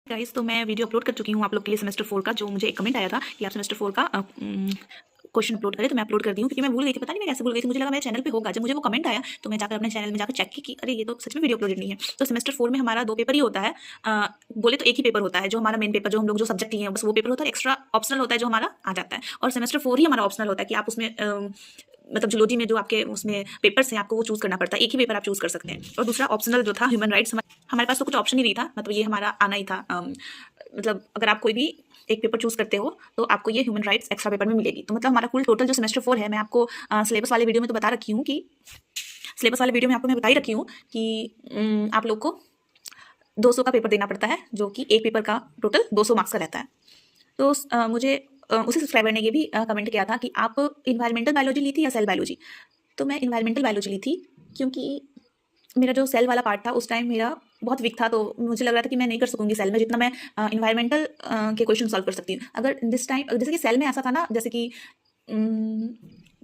Guys, तो मैं video upload कर चुकी हूँ आप लोग के लिए सेमेस्टर 4 का। जो मुझे एक कमेंट आया था कि आप सेमेस्टर 4 का क्वेश्चन अपलोड करें, तो मैं अपलोड कर दी हूँ क्योंकि मैं भूल गई थी। पता नहीं मैं कैसे भूल गई थी, मुझे लगा मेरे चैनल पे होगा। जब मुझे वो कमेंट आया तो मैं जाकर अपने चैनल में जाकर चेक की कि अरे ये तो सच में वीडियो अपलोडेड नहीं है। तो सेमेस्टर 4 में हमारा 2 पेपर ही होता है। बोले तो एक ही पेपर होता है जो हमारा मेन पेपर, जो हम लोग जो सब्जेक्ट लिए हैं बस वो पेपर होता है। एक्स्ट्रा ऑप्शनल होता है जो हमारा आ जाता है। और सेमेस्टर 4 ही हमारा ऑप्शनल होता है कि आप उसमें मतलब जूलॉजी में जो आपके उसमें पेपर्स हैं आपको वो चूज करना पड़ता है। एक ही पेपर आप चूज कर सकते हैं। और दूसरा ऑप्शनल जो था ह्यूमन राइट्स, हमारे पास तो कुछ ऑप्शन ही नहीं था। मतलब ये हमारा आना ही था। मतलब अगर आप कोई भी एक पेपर चूज करते हो तो आपको ये ह्यूमन राइट्स एक्स्ट्रा पेपर में मिलेगी। तो मतलब हमारा कुल टोटल जो सेमेस्टर 4 है, मैं आपको सिलेबस वाले वीडियो में तो बता रखी हूँ कि सिलेबस वाले वीडियो में आपको मैं बता ही रखी हूँ कि आप लोग को 200 का पेपर देना पड़ता है, जो कि एक पेपर का टोटल 200 मार्क्स का रहता है। तो मुझे उसी सब्सक्राइबर ने ये भी कमेंट किया था कि आप इन्वायरमेंटल बायोलॉजी ली थी या सेल बायोलॉजी। तो मैं इन्वायरमेंटल बायोलॉजी ली थी क्योंकि मेरा जो सेल वाला पार्ट था उस टाइम मेरा बहुत वीक था। तो मुझे लग रहा था कि मैं नहीं कर सकूंगी सेल में जितना मैं इन्वायरमेंटल के क्वेश्चन सॉल्व कर सकती हूँ। अगर दिस टाइम जैसे कि सेल में ऐसा था ना, उम,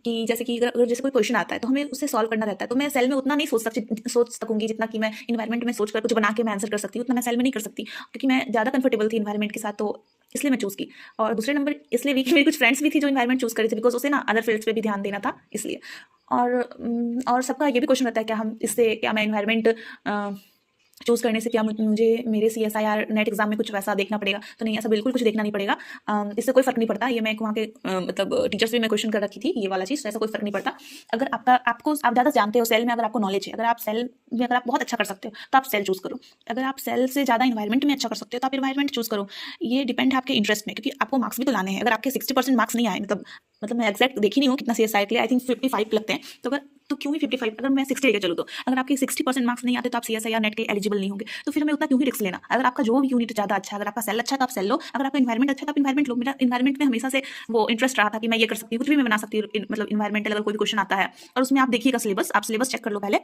जैसे कि अगर जैसे कोई क्वेश्चन आता है तो हमें उसे सॉल्व करना रहता है। तो मैं सेल में उतना नहीं सोच सकूंगी जितना कि मैं इन्वायरमेंट में सोचकर कुछ बना के मैं आंसर कर सकती हूँ। उतना मैं सेल में नहीं कर सकती क्योंकि मैं ज़्यादा कंफर्टेबल थी इन्वायरमेंट के साथ, तो इसलिए मैं चूज़ की। और दूसरे नंबर इसलिए भी कि मेरी कुछ फ्रेंड्स भी थी जो इन्वायरमेंट चूज़ करी थी, बिकॉज उसे ना अदर फील्ड्स पे भी ध्यान देना था इसलिए। और सबका ये भी क्वेश्चन रहता है क्या हम इससे क्या मैं इन्वायरमेंट चूज़ करने से क्या मुझे मेरे CSIR नेट एग्जाम में कुछ वैसा देखना पड़ेगा? तो नहीं, ऐसा बिल्कुल कुछ देखना नहीं पड़ेगा। इससे कोई फ़र्क नहीं पड़ता। ये मैं वहाँ के मतलब टीचर्स भी मैं क्वेश्चन कर रखी थी ये वाला चीज़, तो ऐसा कोई फ़र्क नहीं पड़ता। अगर आप ज़्यादा जानते हो सेल में, अगर आपको नॉलेज है, अगर आप सेल में अगर आप बहुत अच्छा कर सकते हो तो आप सेल चूज़ करो। अगर आप सेल से ज़्यादा इन्वायरमेंट में अच्छा कर सकते हो तो आप इन्वायरमेंट चूज़ करो। ये डिपेंड है आपके इंटरेस्ट में, क्योंकि आपको मार्क्स भी तो लाने हैं। अगर आपके 60% मार्क्स नहीं आए, मतलब मैं एग्जैक्ट देखी नहीं हूँ कितना CSI के लिए, आई थिंक 55 लगते हैं। तो क्यों ही 55, अगर मैं 60 लेकर चलूँ तो अगर आपके 60% मार्क्स नहीं आते तो आप CSIR नेट के एलिजिबल नहीं होंगे। तो फिर हमें उतना क्यों ही रिस्क लेना? अगर आपका जो भी यूनिट ज़्यादा अच्छा है, अगर आपका सेल अच्छा है तो आप सेल लो, अगर आपका इन्वायरमेंट अच्छा है तो आप इन्वायरमेंट लो। मेरा इन्वायरमेंट में हमेशा से वो इंटरेस्ट रहा था कि मैं ये कर सकती हूँ, कुछ भी मैं बना सकती हूँ। मतलब इन्वायरमेंटल अगर कोई भी क्वेश्चन आता है और उसमें आप देखिएगा सिलेबस, आप सिलेबस चेक कर लो पहले।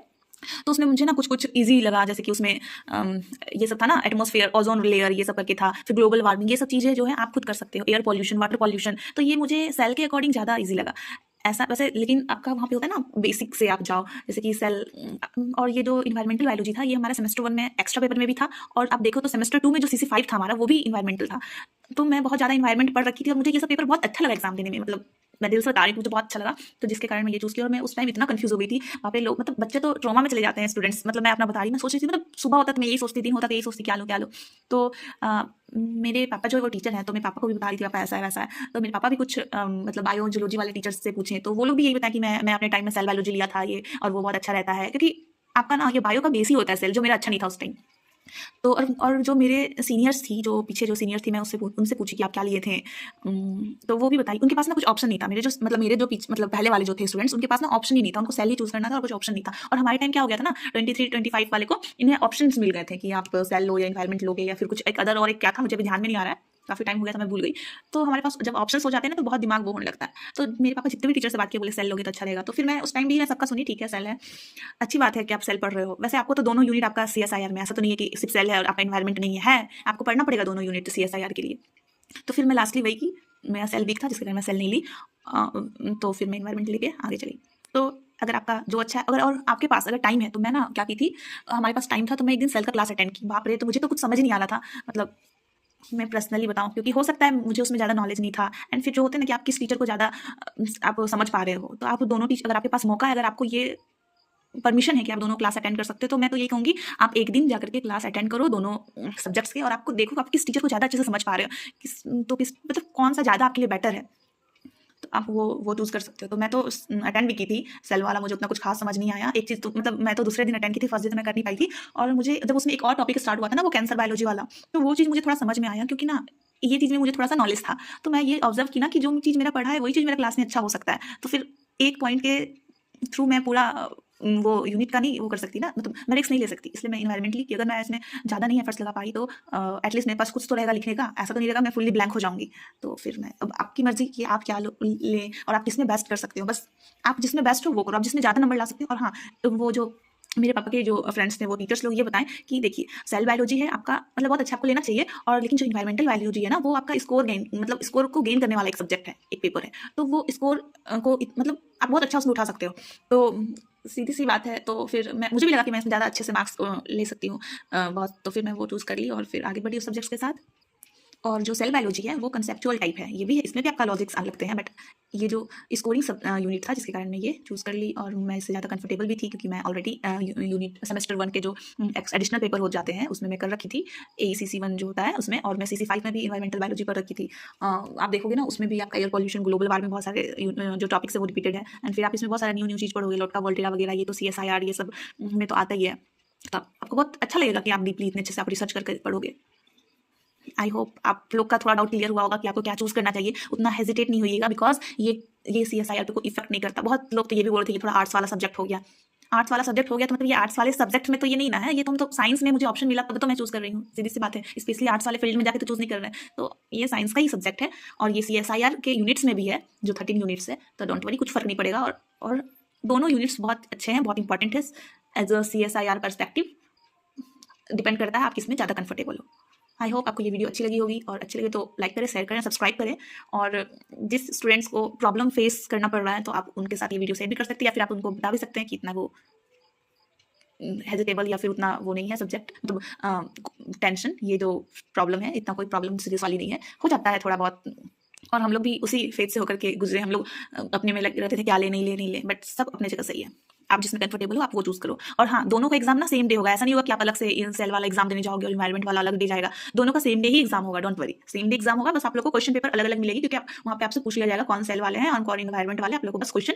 तो उसमें मुझे ना कुछ कुछ ईजी लगा, जैसे कि उसमें ये सब था ना, एटमॉस्फेयर, ओजोन लेयर, ये सब करके था। फिर ग्लोबल वार्मिंग, ये सब चीज़ें जो है आप खुद कर सकते हो। एयर पॉल्यूशन, वाटर पॉल्यूशन, तो ये मुझे सेल के अकॉर्डिंग ज़्यादा ईजी लगा। ऐसा वैसे लेकिन आपका वहाँ पे होता है ना बेसिक से आप जाओ, जैसे कि सेल। और ये जो इन्वायरमेंटल बायोलॉजी था ये हमारा सेमेस्टर 1 में एक्स्ट्रा पेपर में भी था। और आप देखो तो सेमेस्टर 2 में जो CC5 था हमारा वो भी इन्वायरमेंटल था। तो मैं बहुत ज़्यादा इन्वायरमेंट पढ़ रखी थी और मुझे ये सब पेपर बहुत अच्छा लगा एग्जाम देने में। मतलब मैं दिल से बता रही हूँ, मुझे बहुत अच्छा लगा। तो जिसके कारण मैं ये चूज़ किया। और मैं उस टाइम इतना कंफ्यूज हो गई थी। वहाँ पे लोग, मतलब बच्चे तो ट्रॉमा में चले जाते हैं, स्टूडेंट्स। मतलब मैं अपना बता रही, मैं सोच रही थी, मतलब सुबह होता तो मैं यही सोचती, दिन होता तो यही सोचती क्या लो क्या लो। तो मेरे पापा जो है वो टीचर हैं, तो मैं पापा को भी बता रही थी पापा ऐसा है वैसा है। तो मेरे पापा भी कुछ मतलब बायो जूलॉजी वाले टीचर्स से पूछे तो वो लोग भी यही बताया कि मैं अपने टाइम में सेल बायोलॉजी लिया था ये, और वो बहुत अच्छा रहता है क्योंकि आपका ना ये बायो का बेस ही होता है सेल, जो मेरा अच्छा नहीं था उस टाइम। तो और जो मेरे सीनियर्स थी, जो पीछे जो सीनियर थी, मैं उनसे पूछी कि आप क्या लिए थे। तो वो भी बताई। उनके पास ना कुछ ऑप्शन नहीं था। मतलब पहले वाले जो थे स्टूडेंट्स, उनके पास ना ऑप्शन ही नहीं था। उनको सेल ही चूज़ करना था और कुछ ऑप्शन नहीं था। और हमारे टाइम क्या हो गया था ना, 23-25 वाले को इन्हें ऑप्शंस मिल गए थे कि आप सेल लो या इन्वायरमेंट लोगे या फिर कुछ एक अदर, और एक क्या था मुझे भी ध्यान में नहीं आ रहा है, काफ़ी टाइम हो गया था, मैं भूल गई। तो हमारे पास जब ऑप्शंस हो जाते हैं ना तो बहुत दिमाग वो होने लगता है। तो मेरे पापा जितने भी टीचर से बात किए बोले सेल लोगे तो अच्छा रहेगा। तो फिर मैं उस टाइम भी मैं सबका सुनी, ठीक है सेल है, अच्छी बात है कि आप सेल पढ़ रहे हो। वैसे आपको तो दोनों यूनिट आपका CSIR में, ऐसा तो नहीं है कि सिर्फ सेल है और आपका इन्वायरमेंट नहीं है, आपको पढ़ना पड़ेगा दोनों यूनिट CSIR के लिए। तो फिर मैं लास्टली वही की, मेरा सेल वीक था जिसके कारण मैं सेल नहीं ली। तो फिर मैं इन्वायरमेंट लेके आगे चली। तो अगर आपका जो अच्छा है, अगर और आपके पास अगर टाइम है, तो मैं ना क्या की थी, हमारे पास टाइम था तो मैं एक दिन सेल का क्लास अटेंड की। बाप रे, तो मुझे तो कुछ समझ ही नहीं आ रहा था। मतलब मैं पर्सनली बताऊँ, क्योंकि हो सकता है मुझे उसमें ज़्यादा नॉलेज नहीं था। एंड फिर जो होते हैं ना कि आप किस टीचर को ज़्यादा आप समझ पा रहे हो, तो आप दोनों टीचर, अगर आपके पास मौका है, अगर आपको ये परमिशन है कि आप दोनों क्लास अटेंड कर सकते हो, तो मैं तो यही कहूँगी आप एक दिन जाकर के क्लास अटेंड करो दोनों सब्जेक्ट्स के, और आपको देखो आप किस टीचर को ज़्यादा अच्छे से समझ पा रहे हो, किस मतलब कौन सा ज़्यादा आपके लिए बेटर है, तो आप वो चूज़ कर सकते हो। तो मैं तो अटेंड भी की थी सेल वाला, मुझे उतना कुछ खास समझ नहीं आया। एक चीज़ तो मतलब मैं तो दूसरे दिन अटेंड की थी, फर्स्ट डे तो मैं कर नहीं पाई थी। और मुझे जब उसमें एक और टॉपिक स्टार्ट हुआ था ना, वो कैंसर बायोलॉजी वाला, तो वो चीज़ मुझे थोड़ा समझ में आया, क्योंकि ना ये चीज़ में मुझे थोड़ा सा नॉलेज था। तो मैं ये ऑब्जर्व की ना कि जो चीज़ मेरा पढ़ा है वही चीज़ मेरा क्लास में अच्छा हो सकता है। तो फिर एक पॉइंट के थ्रू मैं पूरा वो यूनिट का नहीं वो कर सकती ना, मतलब मैं रिस्क नहीं ले सकती। इसलिए मैं इन्वायरमेंटली कि अगर मैं इसमें ज़्यादा नहीं एफर्ट्स लगा पाई तो एटलीस्ट मेरे पास कुछ तो रहेगा लिखने का। ऐसा तो नहीं रहेगा मैं फुल्ली ब्लैंक हो जाऊँगी। तो फिर मैं, अब आपकी मर्ज़ी कि आप क्या लें और आप किसमें बेस्ट कर सकते हो। बस आप जिसमें बेस्ट हो वो करो, आप जिसमें ज़्यादा नंबर ला सकते हो। और हाँ, तो वो जो मेरे पापा के जो फ्रेंड्स थे, वो टीचर्स लोग ये बताएं कि देखिए सेल बायोलॉजी है आपका, मतलब बहुत अच्छा आपको लेना चाहिए। और लेकिन जो इन्वायरमेंटल बायोलॉजी है ना, वो आपका स्कोर को गेन करने वाला एक सब्जेक्ट है, एक पेपर है। तो वो स्कोर को मतलब आप बहुत अच्छा उसमें उठा सकते हो। तो सीधी सी बात है। तो फिर मुझे भी लगा कि मैं इसमें ज़्यादा अच्छे से मार्क्स ले सकती हूँ बहुत, तो फिर मैं वो चूज़ कर ली और फिर आगे बढ़ी उस सब्जेक्ट्स के साथ। और जो सेल बायोलॉजी है वो कंसेप्चुअल टाइप है, ये भी है, इसमें भी आपका लॉजिक्स आने लगते हैं, बट ये जो स्कोरिंग सब यूनिट था जिसके कारण मैं ये चूज़ कर ली और मैं इससे ज़्यादा कंफर्टेबल भी थी क्योंकि मैं ऑलरेडी यूनिट सेमेस्टर 1 के जो एडिशनल पेपर हो जाते हैं उसमें मैं कर रखी थी AECC 1 जो होता है उसमें, और मैं CC5 में भी इन्वायरमेंटल बायोलॉजी कर रखी थी। आप देखोगे ना उसमें भी आपका एयर पॉल्यूशन, ग्लोबल वार्मिंग, बहुत सारे जो टॉपिक्स है वो रिपीटेड है, एंड फिर आप इसमें बहुत सारा न्यू न्यू चीज़ पढ़ोगे, लोटका वोल्टेरा वगैरह, ये तो CSIR ये सब में तो आता ही है। तो आपको बहुत अच्छा लगेगा कि आप डीपली इतने अच्छे से आप रिसर्च करके पढ़ोगे। आई होप आप लोग का थोड़ा डाउट क्लियर हुआ होगा कि आपको क्या चूज़ करना चाहिए, उतना हेजिटेट नहीं होइएगा, बिकॉज ये CSIR पे कोई इफेक्ट नहीं करता। बहुत लोग तो ये भी बोल रहे थे कि थोड़ा आर्ट्स वाला सब्जेक्ट हो गया, आर्ट्स वाला सब्जेक्ट हो गया तो मतलब ये आर्ट्स वाले सब्जेक्ट में तो ये नहीं ना है, ये तो साइंस में मुझे ऑप्शन मिला तब तो मैं चूज़ कर रही हूँ, सीधी सी बात है। स्पेशली आर्ट्स वाले फील्ड में जाके तो चूज़ नहीं कर रहे हैं, तो ये साइंस का ही सब्जेक्ट है और ये CSIR के यूनिट्स में भी है जो 13 यूनिट्स है, तो डोंट वरी, कुछ फर्क नहीं पड़ेगा। और दोनों यूनिट्स बहुत अच्छे हैं, बहुत इंपॉर्टेंट है as a CSIR perspective, depend करता है आप किस में ज़्यादा कंफर्टेबल हो। आई होप आपको ये वीडियो अच्छी लगी होगी, और अच्छी लगे तो लाइक करें, शेयर करें, सब्सक्राइब करें। और जिस स्टूडेंट्स को प्रॉब्लम फेस करना पड़ रहा है तो आप उनके साथ ये वीडियो शेयर भी कर सकते हैं, या फिर आप उनको बता भी सकते हैं कि इतना वो हेजिटेबल या फिर उतना वो नहीं है सब्जेक्ट, मतलब टेंशन, ये जो प्रॉब्लम है इतना कोई प्रॉब्लम सीरियस वाली नहीं है, हो जाता है थोड़ा बहुत, और हम लोग भी उसी फेज से होकर के गुजरे। हम लोग अपने में लगे रहते थे क्या ले नहीं ले, बट सब अपने जगह सही है। आप जिसमें कंफर्टेबल हो आप वो चूज करो। और हाँ, दोनों का एग्जाम ना सेम डे होगा, ऐसा नहीं होगा कि आप अलग से सेल वाला एग्जाम देने जाओगे और इन्वायरमेंट वाला अलग डे जाएगा, दोनों का सेम डे ही एग्जाम होगा, don't worry, same day exam होगा, बस आप लोग को क्वेश्चन पेपर अलग अलग मिलेगी, क्योंकि वहाँ पे आपसे पूछ लिया जाएगा कौन सेल वाले हैं और कौन इन्वायरमेंट वाले, आप लोग को बस क्वेश्चन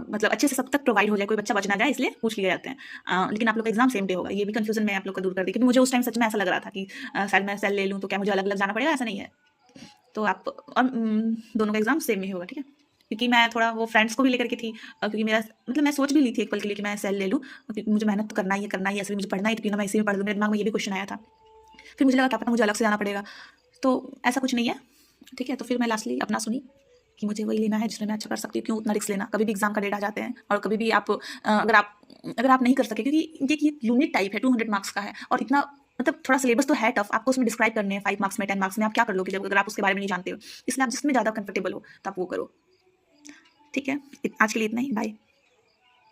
मतलब अच्छे से सब तक प्रोवाइड हो जाए, कोई बच्चा बच ना जाए, इसलिए पूछ लिए जाते हैं। लेकिन आप लोग का एग्जाम सेम डे होगा, ये भी कंफ्यूजन मैं आप लोग का दूर कर दी, क्योंकि मुझे उस टाइम सच में ऐसा लग रहा था कि शायद मैं सेल ले लूँ तो क्या मुझे अलग अलग जाना पड़ेगा, ऐसा नहीं है। तो आप और दोनों का एग्जाम सेम ही होगा, ठीक है। क्योंकि मैं थोड़ा वो फ्रेंड्स को भी लेकर के थी, क्योंकि मेरा मतलब मैं सोच भी ली थी एक पल के लिए कि मैं सेल ले लूँ, क्योंकि मुझे मेहनत तो करना ही है, ऐसे भी मुझे पढ़ना ही, तो क्यों ना मैं इसी में पढ़ लूँ, मेरे दिमाग में ये भी क्वेश्चन आया था। फिर मुझे लगा क्या पता मुझे अलग से जाना पड़ेगा, तो ऐसा कुछ नहीं है, ठीक है। तो फिर मैं लास्टली अपना सुनी कि मुझे वही लेना है जिसमें मैं अच्छा कर सकती हूँ, क्यों उतना रिस्क लेना, कभी भी एग्जाम का डेट आ जाते हैं, और कभी भी आप अगर आप नहीं कर सके, क्योंकि ये यूनिट टाइप है, 200 मार्क्स का है, और इतना मतलब थोड़ा सिलेबस तो है टफ, आपको उसमें डिस्क्राइब करने हैं 5 मार्क्स में 10 मार्क्स में, आप क्या कर लोगे जब अगर आप उसके बारे में नहीं जानते हो, इसलिए आप जिसमें ज़्यादा कंफर्टेबल हो तो आप वो करो, ठीक है। आज के लिए इतना ही, बाय।